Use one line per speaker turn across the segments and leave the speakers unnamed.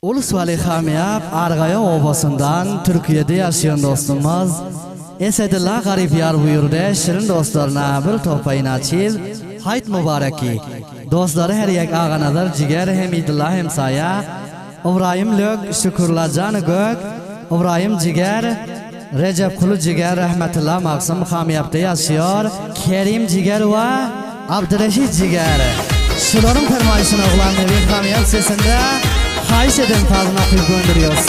Ulus Vali Hamiyab Argaya obasından Türkiye'de yaşayan dostumuz Esedullah Garipyar buyurdu. Şirin dostlarına bir topayın açıl. Hayt mübareki. Dostları her yak ağanadır. Ciger hem idillah hem saya. İbrahim Lök Şükürlacan Gök. İbrahim Ciger. Recep Kulu Ciger rahmetullah Maksum Hamiyab'da yaşıyor. Kerim Ciger ve Abdüreşit Ciger. Şuların fermayışına ulan Nebi Hamiyab sesinde Hayiş eden fazla kıyıp gönderiyoruz.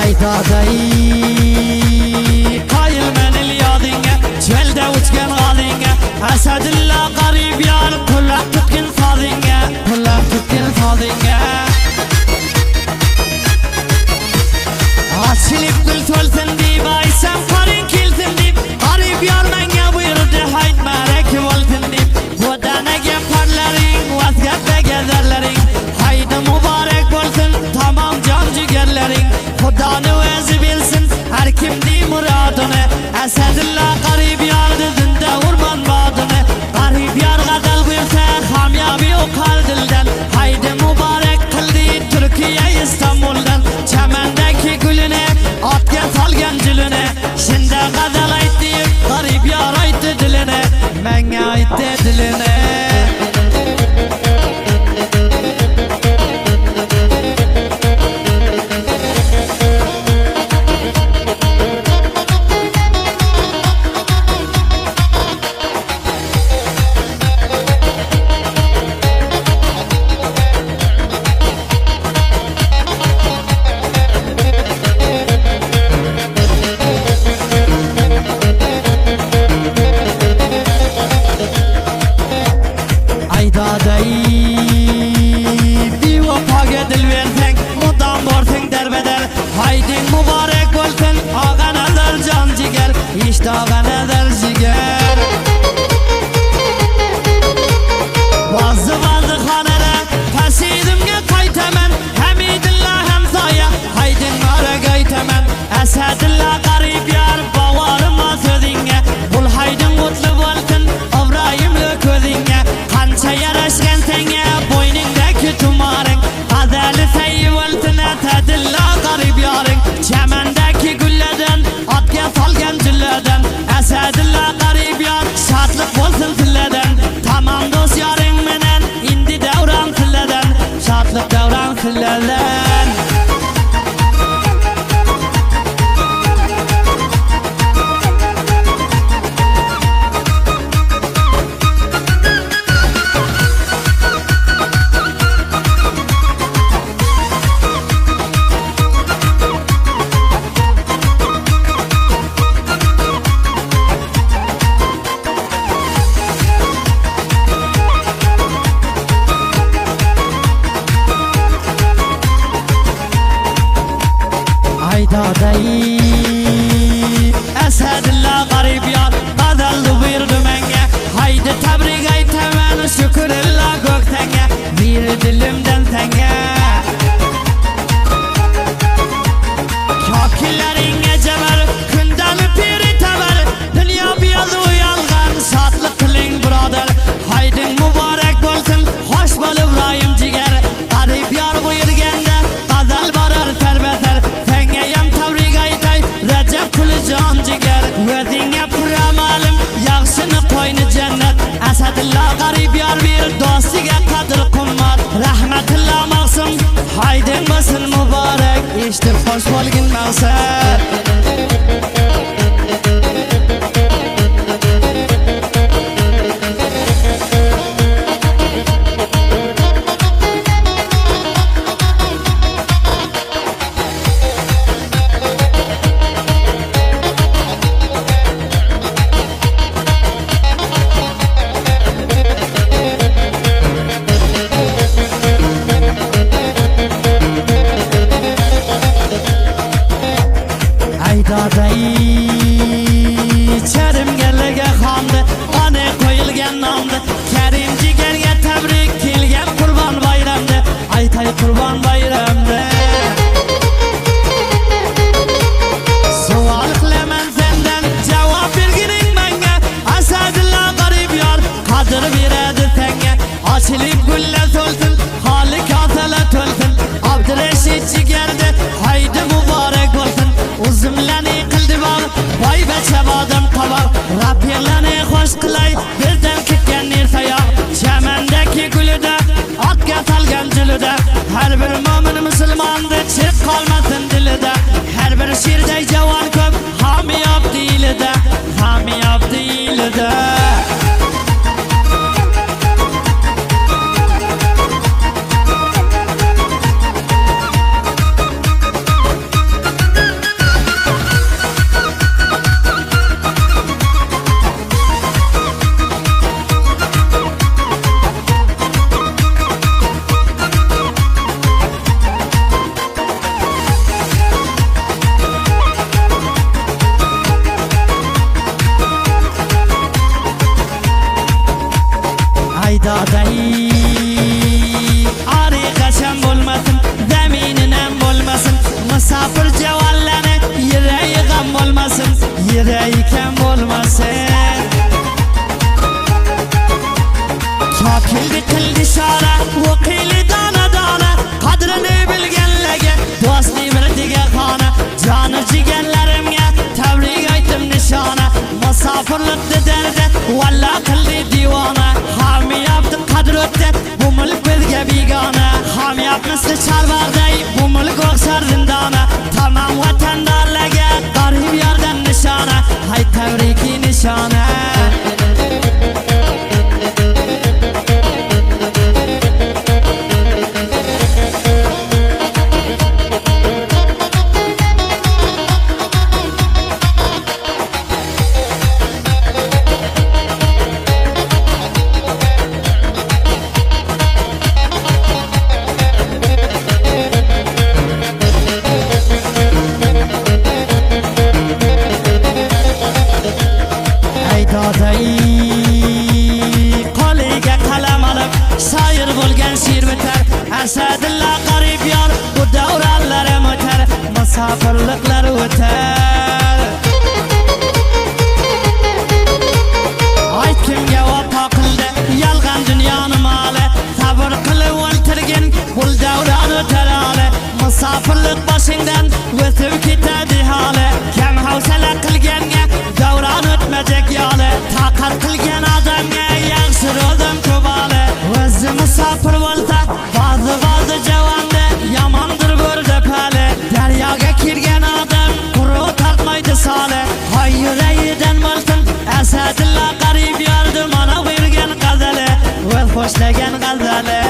Aydaday Kayıl menil yadinge Çölde uçgen galinge Esedullah Garipyar Kullak tutkin fadinge Kullak tutkin fadinge Açılıp gül tolsun deyip Aysam karın kilsin deyip Garipyar menge buyurdu hayt merek volsun deyip Kodanege parların vazgeçte gezerlerin Haydi mübarek olsun tamam can cigerlerin Kudanı özü bilsin her kim dey muradını Esedullah Garipyar'dı zinde urman badını Garipyar gadal buyursa Hamiyabi okal dilden Haydi mübarek kıldı Türkiye İstanbul'dan Çemendeki gülüne atken salgen cülüne Şimdi gadal aytti Garipyar aytti diline Menge aytti diline Esedullah Garipyar bavarıma sözünge Bul haydın kutlu bolsun İbrahim Lök özünge Kança yaraşken senge boynundaki tumarın Gazeli seyyi bolsun Esedullah Garipyarın Çemendeki gülleden atken salgen cülleden Esedullah Garipyar şatlık bolsun silleden Tamam dost yarın menen indi devran silleden Şatlık devran silleden Aydaday Esedullah Garipyar Gadallı buyurdu menge Haydi tebrik aytemen Şükürullah göktenge Bir dilimden tenge Kakillerin geceler Künden piri teber Dünya biyalı uyalgan Şatlık kılın brother Haydin mübarek olsun Hoş bol İbrahim Ciger Garipyar buyurgende Gazal barar terbeter Recep Kılıcan Ciger Özüne puramalım Yaxşını koynu cennet Esedullah Garipyar bir dostiga kadir kummat Rahmetullah Maksum Haydin basın mübarek İştir hoş bolgin maqsad Çerim gelge xandı Ane koyulgen namdı Kerim Cigerge tebrik Kilgen kurban bayramdı Aytay kurban bayramdı Sual kılemen senden Cevap bilginin benge Asa Açılıp gülle tolsun Hali katala tolsun Abdüreşit cigerdi Haydi mübarek olsun Uzumlani kıldı bağ Vay be çabadım kavak Rapirlani hoş kılay Birden kitken nirtaya Çemendeki gülü de At yatalgan cülü de Her bir mümin müslümandı Çirk kalmasın dili de Her bir şirde cavan köp Hami yap dili de Hami yap dili de Aydaday Arıqaşan bolmasın Zemininem bolmasın Misafir cevallarını Yüreği gam bolmasın Yüreği kem bolmasın Çakildi kıldı şara Vakili dana dana Kadrini bilgenlege Dostni bir dige kana Canı cigenlerimge Tebrik aytım nişana Misafirlikti derdi Valla kıldı divana Hami yaptım kadir ötte Bu mülk bizge bigana Hami yapmıştı çarvarday Bu mülk okşar zindana Tamam vatandarlarga Garip yerden nişana Hay tebriki nişana Qoliga qalam olib shoir bo'lgan she'r bitar Asadilla qarib yor bu davronlarim o'tar Musofirliklar o'tar Ayt kimga vafo qildi yolg'on dunyoni moli Sabr qilib o'ltirgin bu davron o'tar hali Musofirlik boshingdan o'tib ketadi hali Kam havsala qilganga davron o'tmajak yoli Taqat qilgan odamga yaxshi odam ko'bali O'zi musofir bo'lsa ba'zi javonda yomondir bo'ldi pali Daryoga kirgan odam quruq tortmaydi soli Hoy yuragidan bo'lsin Asadilla qarib yordi mana bergan g'azali O'z xo'shlagan g'azali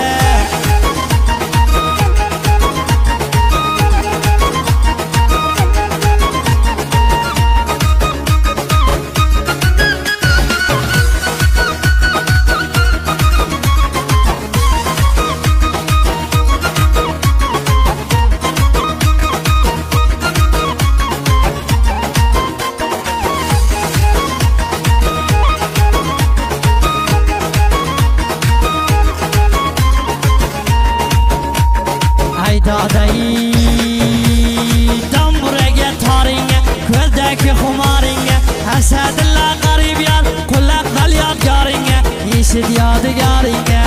Aydaday Damburaga toringa Ko'zdagi xumoringa Asadilla qarib yor Qullab qal yodgoringa Eshit yodigoringa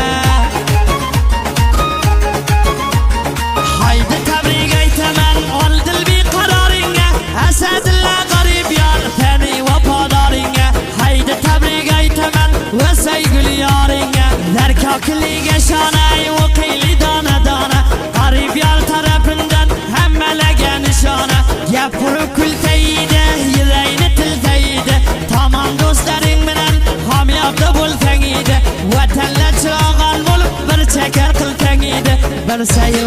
Haydi tabrik aytaman Ol dil beqaroringa Asadilla qarib yor Seni vafodoringa Haydi tabrik aytaman Va sayguli yoringa Zarkokliga shonay O'qiyli dona dona Qarib yor tarafından Hammalaga nishona Gap qurib kultaydi Yuragini tiltaydi Tamam do'stlaring bilan Hamyobda bo'lsang edi Vatanlar chirog'on bo'lib Bir chakar qilsang edi Bir sayil